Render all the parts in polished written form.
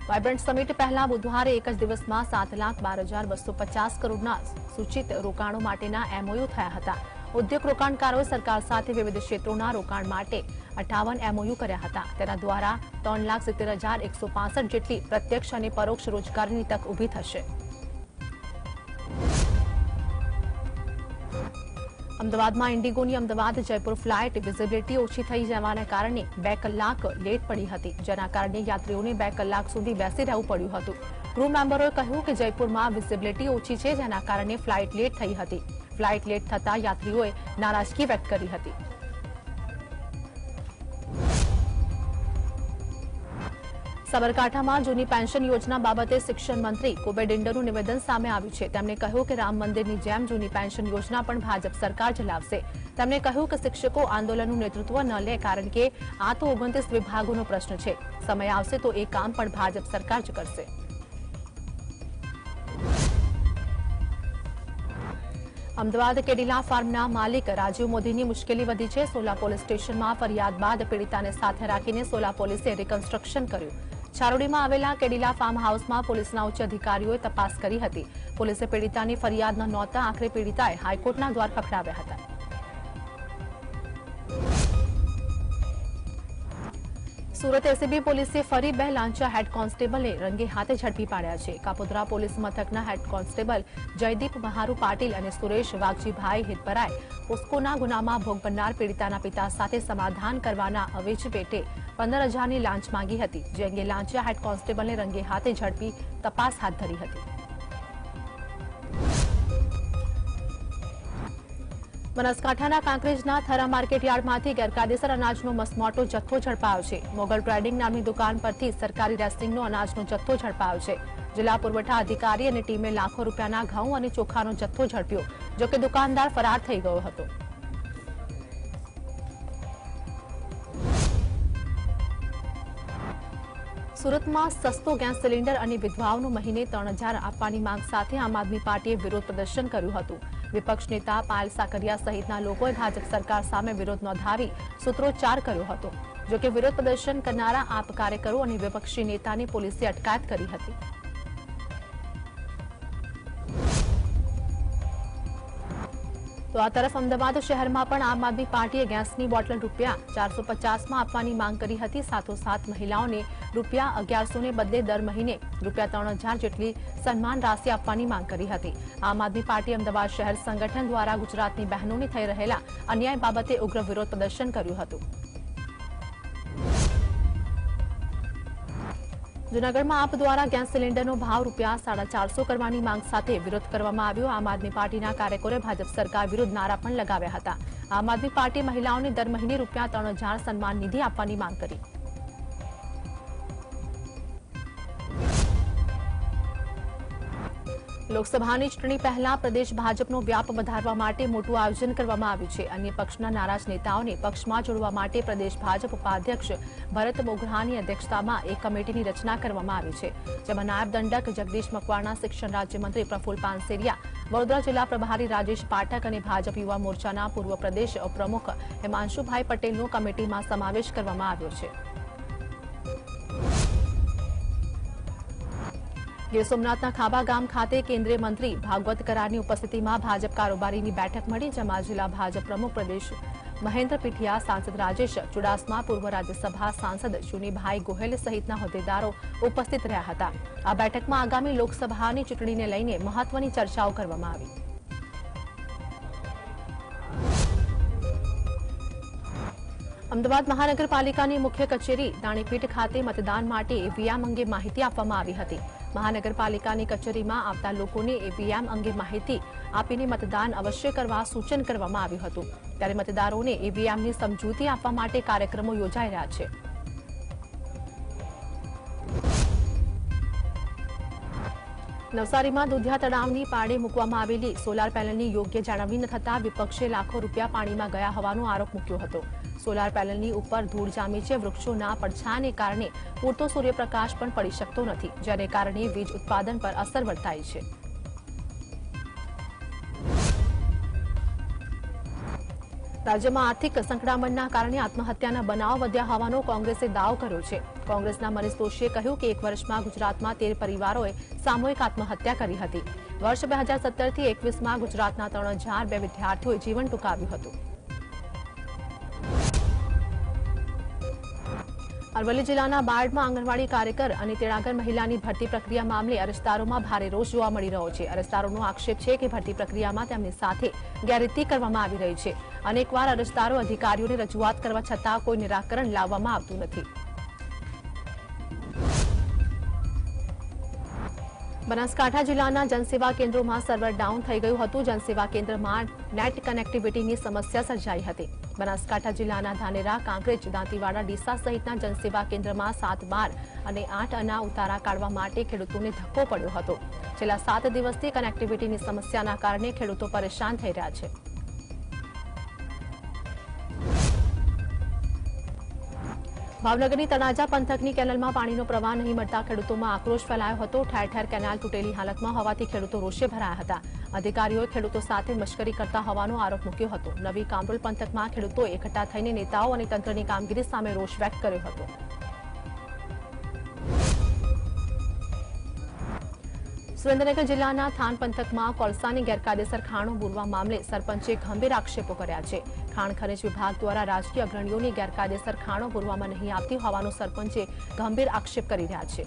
Vibrant summit પહેલા બુધવારે એક જ દિવસમાં 7,12,250 કરોડના સૂચિત રોકાણો માટેના એમઓયુ થયા હતા। ઉદ્યોગ રોકાણકારોએ સરકાર સાથે વિવિધ ક્ષેત્રોના રોકાણ માટે 58 એમઓયુ કર્યા હતા। તેના દ્વારા 3,70,165 જેટલી પ્રત્યક્ષ અને પરોક્ષ રોજગારીની તક ઊભી થશે। અમદાવાદમાં ઇન્ડિગોની અમદાવાદ જયપુર ફ્લાઇટ વિઝિબિલિટી ઓછી થઈ જવાના કારણે 2 કલાક લેટ પડી હતી, જેના કારણે યાત્રીઓને 2 કલાક સુધી બેસી રહેવું પડ્યું હતું। ક્રૂ મેમ્બરોએ કહ્યું કે જયપુરમાં વિઝિબિલિટી ઓછી છે, જેના કારણે ફ્લાઇટ લેટ થઈ હતી। ફ્લાઇટ લેટ થતા યાત્રીઓએ નારાજગી વ્યક્ત કરી હતી। સાબરકાંઠામાં જૂની પેન્શન યોજના બાબતે શિક્ષણ મંત્રી કુબેર ડિંડરનું નિવેદન સામે આવ્યું છે। તેમણે કહ્યું કે રામ મંદિરની જેમ જૂની પેન્શન યોજના પણ ભાજપ સરકાર ચલાવશે। તેમણે કહ્યું કે શિક્ષકો આંદોલનનું નેતૃત્વ ન લે, કારણ કે આ તો 29 વિભાગોનો પ્રશ્ન છે। સમય આવશે તો એ કામ પણ ભાજપ સરકાર જ કરશે। અમદાવાદ કેડિલા ફાર્મના માલિક રાજીવ મોદીની મુશ્કેલી વધી છે। સોલા પોલીસ સ્ટેશનમાં ફરિયાદ બાદ પીડિતાને સાથે રાખીને સોલા પોલીસે રિકન્સ્ટ્રક્શન કર્યું। છારોડીમાં આવેલા કેડિલા ફાર્મ હાઉસમાં પોલીસના ઉચ્ચ અધિકારીઓએ તપાસ કરી હતી। પોલીસે પીડિતાની ફરિયાદ ન નહોતા આખરે પીડિતાએ હાઈકોર્ટના દ્વાર ખખડાવ્યા હતા। સુરત એસીબી પોલીસે ફરી 2 લાંચા હેડ કોન્સ્ટેબલને રંગે હાથે ઝડપી પાડ્યા છે। કાપોદ્રા પોલીસ મથકના હેડ કોન્સ્ટેબલ જયદીપ મહારુ પાટીલ અને સુરેશ વાઘજીભાઈ હિતપરાએ પોસ્કોના ગુનામાં ભોગ બનનાર પીડિતાના પિતા સાથે સમાધાન કરવાના અવેજી પેટે 15,000ની લાંચ માંગી હતી, જે અંગે લાંચા હેડ કોન્સ્ટેબલને રંગે હાથે ઝડપી તપાસ હાથ ધરી હતી। બનાસકાંઠાના કાંકરેજના થરા માર્કેટ યાર્ડમાંથી ગેરકાયદેસર અનાજનો મસમોટો જથ્થો ઝડપાયો છે। મોગલ ટ્રેડિંગ નામની દુકાન પરથી સરકારી રેસ્ટિંગનો અનાજનો જથ્થો ઝડપાયો છે। જિલ્લા પુરવઠા અધિકારી અને ટીમે લાખો રૂપિયાના ઘઉં અને ચોખાનો જથ્થો ઝડપ્યો, જોકે દુકાનદાર ફરાર થઈ ગયો હતો। સુરતમાં સસ્તો ગેસ સિલિન્ડર અને વિધવાઓનો મહિને 3,000 આપવાની માંગ સાથે આમ આદમી પાર્ટીએ વિરોધ પ્રદર્શન કર્યું હતું। વિપક્ષ નેતા પાયલ સાકરિયા સહિતના લોકોએ ભાજપ સરકાર સામે વિરોધ નોંધાવી સૂત્રોચ્ચાર કર્યો હતો, જોકે વિરોધ પ્રદર્શન કરનારા આપ કાર્યકરો અને વિપક્ષી નેતાની પોલીસે અટકાયત કરી હતી। તો આ તરફ અમદાવાદ શહેરમાં પણ આમ આદમી પાર્ટીએ ગેસની બોટલ ₹450માં આપવાની માંગ કરી હતી। સાથોસાથ મહિલાઓને ₹1,100ને બદલે દર મહિને ₹3,000 જેટલી સન્માન રાશિ આપવાની માંગ કરી હતી। આમ આદમી પાર્ટી અમદાવાદ શહેર સંગઠન દ્વારા ગુજરાતની બહેનોને થઈ રહેલા અન્યાય બાબતે ઉગ્ર વિરોધ પ્રદર્શન કર્યું હતું। જૂનાગઢમાં આપ દ્વારા ગેસ સિલિન્ડરનો ભાવ ₹450 કરવાની માંગ સાથે વિરોધ કરવામાં આવ્યો। આમ આદમી પાર્ટીના કાર્યકરોએ ભાજપ સરકાર વિરુદ્ધ નારા પણ લગાવ્યા હતા। આમ આદમી પાર્ટી મહિલાઓને દર મહિને ₹3,000 સન્માન નિધિ આપવાની માંગ કરી। લોકસભાની ચૂંટણી પહેલા પ્રદેશ ભાજપનો વ્યાપ વધારવા માટે મોટું આયોજન કરવામાં આવ્યું છે। અન્ય પક્ષના નારાજ નેતાઓને પક્ષમાં જોડવા માટે પ્રદેશ ભાજપ ઉપાધ્યક્ષ ભરત મોઘરાની અધ્યક્ષતામાં એક કમિટીની રચના કરવામાં આવી છે, જેમાં નાયબ દંડક જગદીશ મકવાણા, શિક્ષણ રાજ્યમંત્રી પ્રફુલ્લ પાનસેરિયા, વડોદરા જિલ્લા પ્રભારી રાજેશ પાઠક અને ભાજપ યુવા મોરચાના પૂર્વ પ્રદેશ પ્રમુખ હિમાંશુભાઈ પટેલનો કમિટીમાં સમાવેશ કરવામાં આવ્યો છે। ગીર સોમનાથના ખાબા ગામ ખાતે કેન્દ્રીય મંત્રી ભાગવત કરારની ઉપસ્થિતિમાં ભાજપ કારોબારીની બેઠક મળી, જેમાં જિલ્લા ભાજપ પ્રમુખ પ્રદેશ મહેન્દ્ર પીઠિયા, સાંસદ રાજેશ ચુડાસમા, પૂર્વ રાજ્યસભા સાંસદ ચુનીભાઈ ગોહેલ સહિતના હોદ્દેદારો ઉપસ્થિત રહ્યા હતા। આ બેઠકમાં આગામી લોકસભાની ચૂંટણીને લઈને મહત્વની ચર્ચાઓ કરવામાં આવી। અમદાવાદ મહાનગરપાલિકાની મુખ્ય કચેરી દાણીપીઠ ખાતે મતદાન માટે ઈવીએમ અંગે માહિતી આપવામાં આવી હતી। મહાનગરપાલિકાની કચેરીમાં આવતા લોકોને ઈવીએમ અંગે માહિતી આપીને મતદાન અવશ્ય કરવા સૂચન કરવામાં આવ્યું હતું। ત્યારે મતદારોને ઈવીએમની સમજૂતી આપવા માટે કાર્યક્રમો યોજાઈ રહ્યા છે। નવસારીમાં દુધિયા તળાવની પાળે મૂકવામાં આવેલી સોલાર પેનલની યોગ્ય જાળવણી ન થતાં વિપક્ષે લાખો રૂપિયા પાણીમાં ગયા હોવાનો આરોપ મૂક્યો હતો। સોલાર પેનલની ઉપર ધૂળ જામી છે। વૃક્ષોના પડછાયાને કારણે પૂરતો સૂર્યપ્રકાશ પણ પડી શકતો નથી, જેને કારણે વીજ ઉત્પાદન પર અસર વર્તાઈ છે। રાજ્યમાં આર્થિક સંકડામણના કારણે આત્મહત્યાના બનાવ વધ્યા હોવાનો કોંગ્રેસે દાવો કર્યો છે. કોંગ્રેસના મનીષ દોશીએ કહ્યું કે 1 વર્ષમાં ગુજરાતમાં 13 પરિવારોએ સામૂહિક આત્મહત્યા કરી હતી. વર્ષ 2017 થી 21માં ગુજરાતના 3002 વિદ્યાર્થીઓએ જીવન ટૂંકાવ્યું હતું. અરવલ્લી જિલ્લાના બાયડમાં આંગણવાડી કાર્યકર અને તેડાગર મહિલાની ભરતી પ્રક્રિયા મામલે અરજદારોમાં ભારે રોષ જોવા મળી રહ્યો છે. અરજદારોનો આક્ષેપ છે કે ભરતી પ્રક્રિયામાં તેમની સાથે ગેરરીતિ કરવામાં આવી રહી છે. અનેકવાર અરજદારો અધિકારીઓને રજૂઆત કરવા છતાં કોઈ નિરાકરણ લાવવામાં આવતું નથી. બનાસકાંઠા જિલ્લાના જનસેવા કેન્દ્રોમાં સર્વર ડાઉન થઈ ગયું હતું. જનસેવા કેન્દ્રમાં નેટ કનેક્ટિવિટીની સમસ્યા સર્જાઈ હતી. બનાસકાંઠા જિલ્લાના ધાનેરા, કાંકરેજ, દાંતીવાડા, ડીસા સહિતના જનસેવા કેન્દ્રમાં 7, 12 અને 8 આના ઉતારા કાઢવા માટે ખેડૂતોને ધક્કો પડ્યો હતો. છેલ્લા 7 દિવસથી કનેક્ટિવિટીની સમસ્યાના કારણે ખેડૂતો પરેશાન થઈ રહ્યા છે. ભાવનગરની તળાજા પંથકની કેનાલમાં પાણીનો પ્રવાહ નહીં મળતા ખેડૂતોમાં આક્રોશ ફેલાયો હતો. ઠેર ઠેર કેનાલ તૂટેલી હાલતમાં હોવાથી ખેડૂતો રોષે ભરાયા હતા. અધિકારીઓએ ખેડૂતો સાથે મશ્કરી કરતા હોવાનો આરોપ મૂક્યો હતો. નવી કામરોલ પંથકમાં ખેડૂતોએ એકઠા થઈને નેતાઓ અને તંત્રની કામગીરી સામે રોષ વ્યક્ત કર્યો હતો. સુરેન્દ્રનગર જિલ્લાના થાન પંથકમાં કોલસાની ગેરકાયદેસર ખાણો બુરવા મામલે સરપંચે ગંભીર આક્ષેપો કર્યા છે. ખાણ ખનિજ વિભાગ દ્વારા રાજકીય અગ્રણીઓની ગેરકાયદેસર ખાણો બુરવામાં નહીં આવતી હોવાનો સરપંચે ગંભીર આક્ષેપ કરી રહ્યા છે.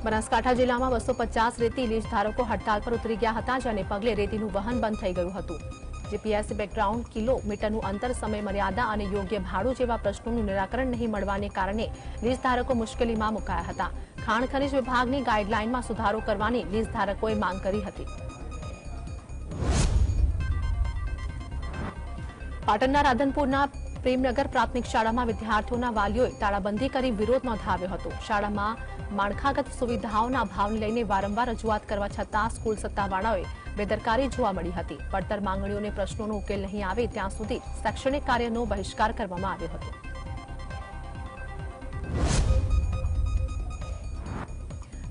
બનાસકાંઠા જિલ્લામાં 250 રેતી લીઝ ધારકો હડતાલ પર ઉતરી ગયા હતા, જેને પગલે રેતીનું વહન બંધ થઈ ગયું હતું. જીપીએસસી બેકગ્રાઉન્ડ, કિલોમીટરનું અંતર, સમય મર્યાદા અને યોગ્ય ભાડું જેવા પ્રશ્નોનું નિરાકરણ નહીં મળવાને કારણે લીઝ ધારકો મુશ્કેલીમાં મુકાયા હતા. ખાણ ખનિજ વિભાગની ગાઈડલાઈનમાં સુધારો કરવાની લીઝ ધારકોએ માંગ કરી હતી. પાટણના રાધનપુરના પ્રેમનગર પ્રાથમિક શાળામાં વિદ્યાર્થીઓના વાલીઓએ તાળાબંધી કરી વિરોધ નોંધાવ્યો હતો. શાળામાં માળખાગત સુવિધાઓના અભાવને લઈને વારંવાર રજૂઆત કરવા છતાં સ્કૂલ સત્તાવાળાઓએ બેદરકારી જોવા મળી હતી. પડતર માંગણીઓને પ્રશ્નોનો ઉકેલ નહીં આવે ત્યાં સુધી શૈક્ષણિક કાર્યનો બહિષ્કાર કરવામાં આવ્યો હતો.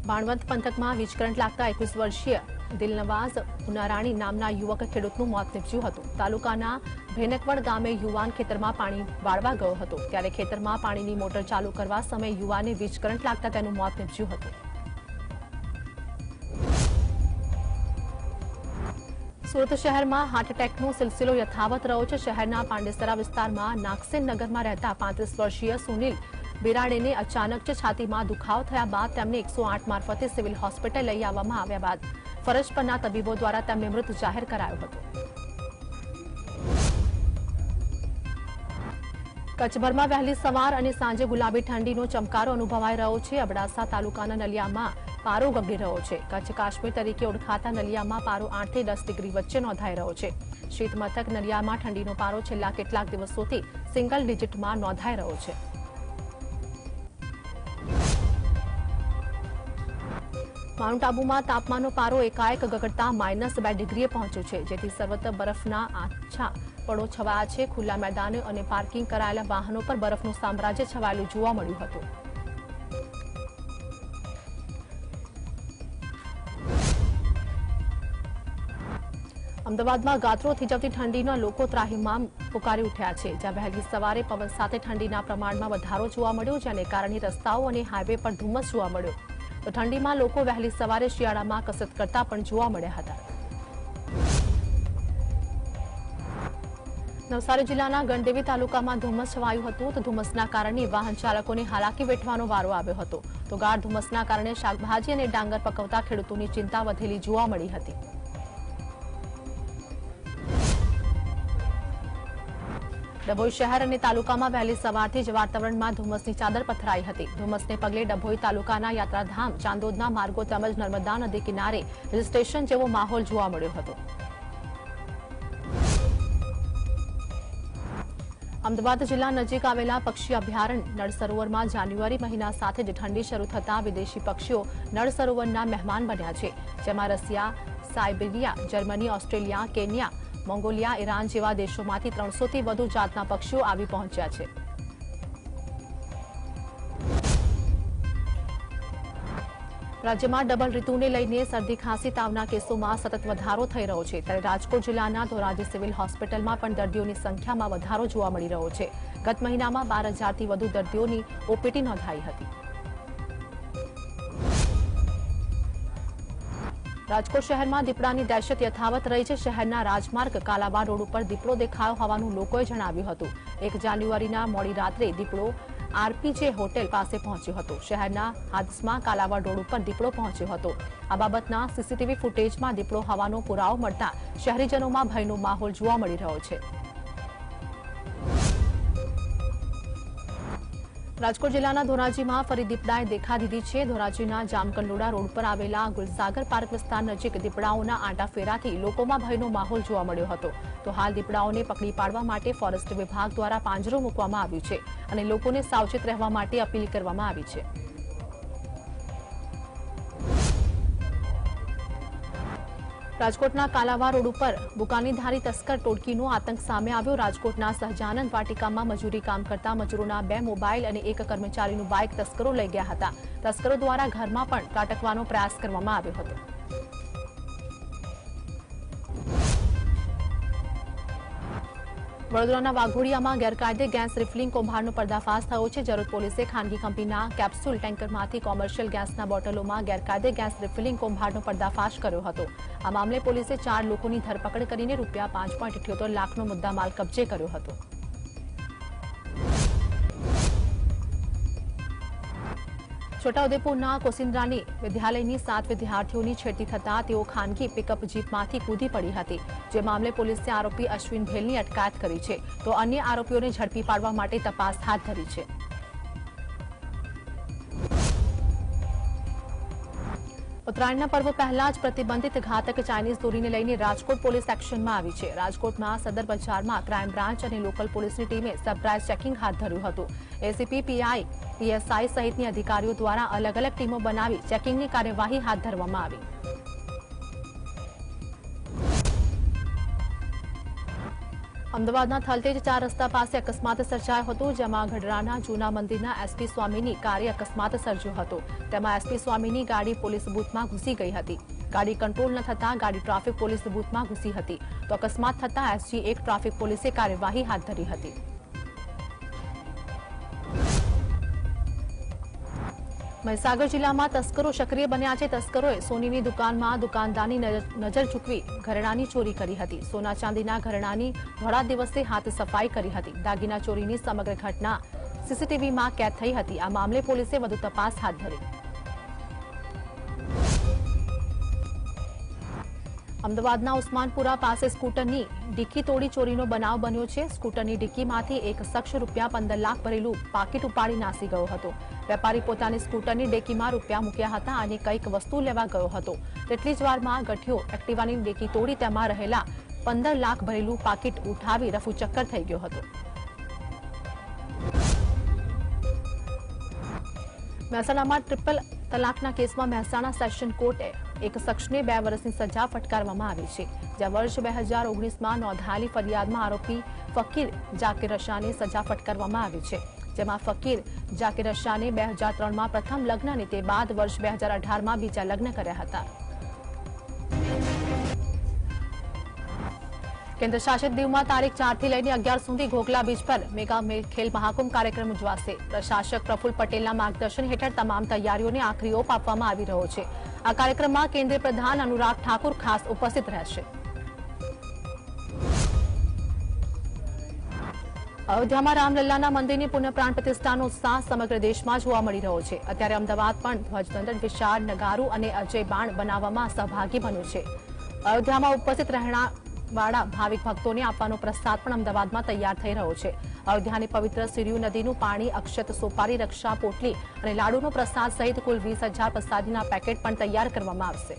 બાણવંત પંથકમાં વીજ કરંટ લાગતા 21 વર્ષીય દિલનવાઝ ઉનારાણી નામના યુવક ખેડૂતનું મોત નીપજ્યું હતું. તાલુકાના ભેનકવડ ગામે યુવાન ખેતરમાં પાણી વાળવા ગયો હતો, ત્યારે ખેતરમાં પાણીની મોટર ચાલુ કરવા સમયે યુવાને વીજ કરંટ લાગતા તેનું મોત નીપજ્યું હતું. સુરત શહેરમાં હાર્ટ એટેકનો સિલસિલો યથાવત રહ્યો છે. શહેરના પાંડેસરા વિસ્તારમાં નાગસેન નગરમાં રહેતા 35 વર્ષીય સુનિલ બિરાડેને અચાનક જ છાતીમાં દુખાવો થયા બાદ તેમને 108 મારફતે સિવિલ હોસ્પિટલ લઈ આવવામાં આવ્યા બાદ ફરજ પરના તબીબો દ્વારા તેમને મૃત જાહેર કરાયો હતો. કચ્છભરમાં વહેલી સવાર અને સાંજે ગુલાબી ઠંડીનો ચમકારો અનુભવાઈ રહ્યો છે. અબડાસા તાલુકાના નલિયામાં પારો ગગડી રહ્યો છે. કચ્છ કાશ્મીર તરીકે ઓળખાતા નલિયામાં પારો 8 થી 10 ડિગ્રી વચ્ચે નોંધાઈ રહ્યો છે. શીત મથક નલિયામાં ઠંડીનો પારો છેલ્લા કેટલાક દિવસોથી સિંગલ ડિજિટમાં નોંધાઈ રહ્યો છે. માઉન્ટ આબુમાં તાપમાનનો પારો એકાએક ગગડતા -2 ડિગ્રીએ પહોંચ્યો છે, જેથી સર્વત્ર બરફના આછા પડો છવાયા છે. ખુલ્લા મેદાનો અને પાર્કિંગ કરાયેલા વાહનો પર બરફનું સામ્રાજ્ય છવાયેલું જોવા મળ્યું હતું. અમદાવાદમાં ગાત્રો થીજવતી ઠંડીના લોકો ત્રાહિમામ પુકારી ઉઠ્યા છે. જ્યાં વહેલી સવારે પવન સાથે ઠંડીના પ્રમાણમાં વધારો જોવા મળ્યો, જેને કારણે રસ્તાઓ અને હાઈવે પર ધુમ્મસ જોવા મળ્યો. તો ઠંડીમાં લોકો વહેલી સવારે શિયાળામાં કસરત કરતા પણ જોવા મળ્યા હતા. નવસારી જિલ્લાના ગણદેવી તાલુકામાં ધુમ્મસ છવાયું હતું, તો ધુમ્મસના કારણે વાહન ચાલકોને હાલાકી વેઠવાનો વારો આવ્યો હતો. તો ગાઢ ધુમ્મસના કારણે શાકભાજી અને ડાંગર પકવતા ખેડૂતોની ચિંતા વધેલી જોવા મળી હતી. ડભોઈ શહેર અને તાલુકામાં વહેલી સવારથી જ વાતાવરણમાં ધુમ્મસની ચાદર પથરાઈ હતી. ધુમ્મસને પગલે ડભોઈ તાલુકાના યાત્રાધામ, ચાંદોદના માર્ગો તેમજ નર્મદા નદી કિનારે હિલ સ્ટેશન જેવો માહોલ જોવા મળ્યો હતો. અમદાવાદ જિલ્લા નજીક આવેલા પક્ષી અભયારણ્ય નળ સરોવરમાં જાન્યુઆરી મહિના સાથે જ ઠંડી શરૂ થતા વિદેશી પક્ષીઓ નળ સરોવરના મહેમાન બન્યા છે, જેમાં Russia, Siberia, Germany, Australia, Kenya, Mongolia, Iran જેવા દેશોમાંથી 300થી વધુ જાતના પક્ષીઓ આવી પહોંચ્યા છે. રાજ્યમાં ડબલ ઋતુને લઈને શરદી ખાંસી તાવના કેસોમાં સતત વધારો થઈ રહ્યો છે ત્યારે રાજકોટ જિલ્લાના ધોરાજી સિવિલ હોસ્પિટલમાં પણ દર્દીઓની સંખ્યામાં વધારો જોવા મળી રહ્યો છે. ગત મહિનામાં 12,000થી વધુ દર્દીઓની ઓપીડી નોંધાઈ હતી. રાજકોટ શહેરમાં દીપડાની દહેશત યથાવત રહી છે. શહેરના રાજમાર્ગ કાલાવાડ રોડ ઉપર દીપડો દેખાયો હોવાનું લોકોએ જણાવ્યું હતું. 1 જાન્યુઆરીના મોડી રાત્રે દીપડો આરપીજે હોટેલ પાસે પહોંચ્યો હતો. શહેરના હાદસમાં કાલાવાડ રોડ ઉપર દીપડો પહોંચ્યો હતો. આ બાબતના સીસીટીવી ફૂટેજમાં દીપડો હોવાનો પુરાવો મળતા શહેરીજનોમાં ભયનો માહોલ જોવા મળી રહ્યો છે. રાજકોટ જિલ્લાના ધોરાજીમાં ફરી દીપડાએ દેખા દીધી છે. ધોરાજીના જામકંડોળા રોડ પર આવેલા ગુલસાગર પાર્ક વિસ્તાર નજીક દીપડાઓના આંટાફેરાથી લોકોમાં ભયનો માહોલ જોવા મળ્યો હતો. તો હાલ દીપડાઓને પકડી પાડવા માટે ફોરેસ્ટ વિભાગ દ્વારા પાંજરો મૂકવામાં આવ્યું છે અને લોકોને સાવચેત રહેવા માટે અપીલ કરવામાં આવી છે. રાજકોટના કાલાવા રોડ ઉપર બુકાનીધારી તસ્કર ટોળકીનો આતંક સામે આવ્યો. રાજકોટના સહજાનંદ વાટિકામાં મજૂરી કામ કરતા મજૂરોના 2 મોબાઈલ અને 1 કર્મચારીનું બાઇક તસ્કરો લઈ ગયા હતા. તસ્કરો દ્વારા ઘરમાં પણ ત્રાટકવાનો પ્રયાસ કરવામાં આવ્યો હતો. વડોદરાના વાઘોડિયામાં ગેરકાયદે ગેસ રિફિલિંગ કૌભાંડનો પર્દાફાશ થયો છે. જરોદ પોલીસે ખાનગી કંપનીના કેપ્સ્યુલ ટેન્કરમાંથી કોમર્શિયલ ગેસના બોટલોમાં ગેરકાયદે ગેસ રિફિલિંગ કૌભાંડનો પર્દાફાશ કર્યો હતો. આ મામલે પોલીસે 4 લોકોની ધરપકડ કરીને ₹5.78 લાખનો મુદ્દામાલ કબજે કર્યો હતો. છોટાઉદેપુરના કોસિન્દ્રાની વિદ્યાલયની 7 વિદ્યાર્થીઓની છેડતી થતા તેઓ ખાનગી પિકઅપ જીપમાંથી કૂદી પડી હતી. જે મામલે પોલીસે આરોપી અશ્વિન ભેલની અટકાયત કરી છે તો અન્ય આરોપીઓને ઝડપી પાડવા માટે તપાસ હાથ ધરી છે. ઉત્તરાયણના પર્વ પહેલા જ પ્રતિબંધિત ઘાતક ચાઇનીઝ દોરીને લઈને રાજકોટ પોલીસ એક્શનમાં આવી છે. રાજકોટમાં સદર બજારમાં ક્રાઇમ બ્રાન્ચ અને લોકલ પોલીસની ટીમે સરપ્રાઇઝ ચેકિંગ હાથ ધર્યું હતું. એસીપી, પીઆઈ, પીએસઆઈ સહિતની અધિકારીઓ દ્વારા અલગ અલગ ટીમો બનાવી ચેકિંગની કાર્યવાહી હાથ ધરવામાં આવી. અમદાવાદના થલતેજ 4 રસ્તા પાસે અકસ્માત સર્જાયો હતો. જેમાં ગઢડાના જૂના મંદિરના એસપી સ્વામીની કારે અકસ્માત સર્જ્યો હતો. તેમાં એસપી સ્વામીની ગાડી પોલીસ બૂથમાં ઘૂસી ગઈ હતી. ગાડી કંટ્રોલ ન થતાં ગાડી ટ્રાફિક પોલીસ બૂથમાં ઘૂસી હતી તો અકસ્માત થતાં SG1 ટ્રાફિક પોલીસે કાર્યવાહી હાથ ધરી હતી. મહીસાગર જિલ્લામાં તસ્કરો સક્રિય બન્યા છે. તસ્કરોએ સોનીની દુકાનમાં દુકાનદારની નજર ચૂકવી ઘરેણાની ચોરી કરી હતી. સોના ચાંદીના ઘરેણાની ધોળા દિવસે હાથ સફાઈ કરી હતી. દાગીના ચોરીની સમગ્ર ઘટના સીસીટીવીમાં કેદ થઈ હતી. આ મામલે પોલીસે વધુ તપાસ હાથ ધરી. અમદાવાદના ઉસ્માનપુરા પાસે સ્કૂટરની ડિક્કી તોડી ચોરીનો બનાવ બન્યો છે. સ્કૂટરની ડિક્કીમાંથી એક શખ્સ ₹15 લાખ ભરેલું પાકીટ ઉપાડી નાસી ગયો હતો. વેપારી પોતાની સ્કૂટરની ડિક્કીમાં રૂપિયા મૂક્યા હતા અને કંઈક વસ્તુ લેવા ગયો હતો. તેટલી જ વારમાં ગઠિયો એક્ટિવાની ડિક્કી તોડી તેમાં રહેલા 15 લાખ ભરેલું પાકીટ ઉઠાવી રફુચક્કર થઈ ગયો હતો. મહેસાણામાં ટ્રિપલ તલાકના કેસમાં મહેસાણા સેશન કોર્ટે એક શખ્સને 2 વર્ષની સજા ફટકારવામાં આવી છે. જ્યાં વર્ષ 2019માં નોંધાયેલી ફરિયાદમાં આરોપી ફકીર જાકીર રશાને સજા ફટકારવામાં આવી છે. જેમાં ફકીર જાકીર રશાને 2003માં પ્રથમ લગ્ન અને તે બાદ વર્ષ 2018માં બીજા લગ્ન કર્યા હતા. કેન્દ્ર શાસિત દીવમાં તારીખ 4 થી લઈને 11 સુધી ઘોઘલા બીચ પર મેગા ખેલ મહાકુંભ કાર્યક્રમ ઉજવાશે. પ્રશાસક પ્રફુલ્લ પટેલના માર્ગદર્શન હેઠળ તમામ તૈયારીઓને આખરી ઓપ આપવામાં આવી રહ્યો છે. આ કાર્યક્રમમાં કેન્દ્રીય પ્રધાન અનુરાગ ઠાકુર ખાસ ઉપસ્થિત રહેશે. અયોધ્યામાં રામલલ્લાના મંદિરની પુનઃપ્રાણ પ્રતિષ્ઠાનો ઉત્સાહ સમગ્ર દેશમાં જોવા મળી રહ્યો છે. અત્યારે અમદાવાદ પણ ધ્વજવંદન, વિશાળ નગારું અને અજય બાણ બનાવવામાં સહભાગી બન્યું છે. અયોધ્યામાં ઉપસ્થિત રહેવાવાળા ભાવિક ભક્તોને આપવાનો પ્રસાદ પણ અમદાવાદમાં તૈયાર થઈ રહ્યો છે. અયોધ્યાની પવિત્ર સરયુ નદીનું પાણી, અક્ષત, સોપારી, રક્ષા પોટલી અને લાડુનો પ્રસાદ સહિત કુલ 20,000 પ્રસાદીના પેકેટ પણ તૈયાર કરવામાં આવશે.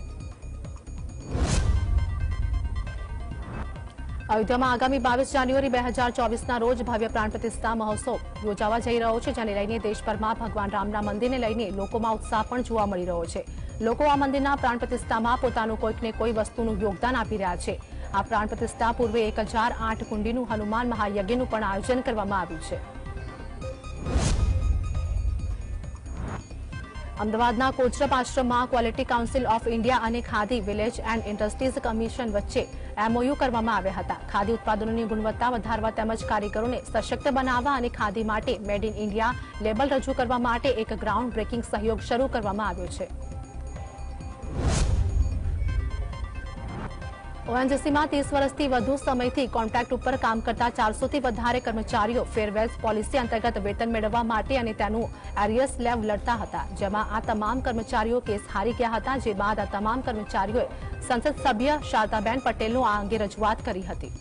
અયોધ્યામાં આગામી 22 જાન્યુઆરી 2024ના રોજ ભવ્ય પ્રાણ પ્રતિષ્ઠા મહોત્સવ યોજાવા જઈ રહ્યો છે. જેને લઈને દેશભરમાં ભગવાન રામના મંદિરને લઈને લોકોમાં ઉત્સાહ પણ જોવા મળી રહ્યો છે. લોકો આ મંદિરના પ્રાણ પ્રતિષ્ઠામાં પોતાનું કોઈકને કોઈ વસ્તુનું યોગદાન આપી રહ્યા છે. આ પ્રાણ પ્રતિષ્ઠા પૂર્વે 1008 કુંડીનું હનુમાન મહાયજ્ઞનું પણ આયોજન કરવામાં આવ્યું છે. અમદાવાદના કોચરબ આશ્રમમાં ક્વોલિટી કાઉન્સિલ ઓફ ઇન્ડિયા અને khadi village and industries commission વચ્ચે MOU કરવામાં આવ્યા હતા. ખાદી ઉત્પાદનોની ગુણવત્તા વધારવા તેમજ કારીગરોને સશક્ત બનાવવા અને ખાદી માટે મેડ ઇન ઇન્ડિયા લેબલ રજૂ કરવા માટે એક ગ્રાઉન્ડ બ્રેકિંગ સહયોગ શરૂ કરવામાં આવ્યો છે. ONGCમાં 30 વર્ષથી વધુ સમયથી કોન્ટ્રાક્ટ ઉપર કામ કરતા 400થી વધારે કર્મચારીઓ ફેરવેલ્સ પોલિસી અંતર્ગત વેતન મેળવવા માટે અને તેનું એરિયસ લેવ લડતા હતા, જેમાં આ તમામ કર્મચારીઓ કેસ હારી ગયા હતા. જે બાદ આ તમામ કર્મચારીઓએ સંસદ સભ્ય શારદાબેન પટેલનું આ અંગે રજૂઆત કરી હતી.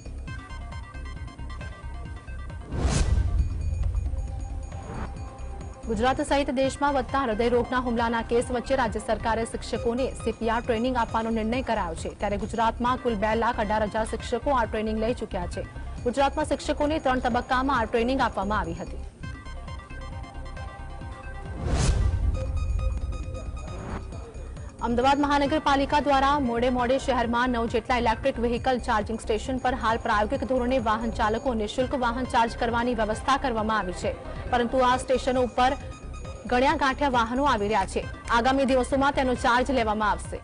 ગુજરાત સહિત દેશમાં વધતા હૃદયરોગના હુમલાના કેસ વચ્ચે રાજ્ય સરકારે શિક્ષકોને CPR ટ્રેનિંગ આપવાનો નિર્ણય કરાયો છે. ત્યારે ગુજરાતમાં કુલ 2,18,000 શિક્ષકો આ ટ્રેનિંગ લઈ ચૂક્યા છે. ગુજરાતમાં શિક્ષકોને 3 તબક્કામાં આ ટ્રેનિંગ આપવામાં આવી હતી. અમદાવાદ મહાનગરપાલિકા દ્વારા મોડે શહેરમાં 9 જેટલા ઇલેક્ટ્રિક વ્હીકલ ચાર્જિંગ સ્ટેશન પર હાલ પ્રાયોગિક ધોરણે વાહન ચાલકો નિઃશુલ્ક વાહન ચાર્જ કરવાની વ્યવસ્થા કરવામાં આવી છે. પરંતુ આ સ્ટેશનો ઉપર ગણ્યા ગાંઠ્યા વાહનો આવી રહ્યા છે. આગામી દિવસોમાં તેનો ચાર્જ લેવામાં આવશે.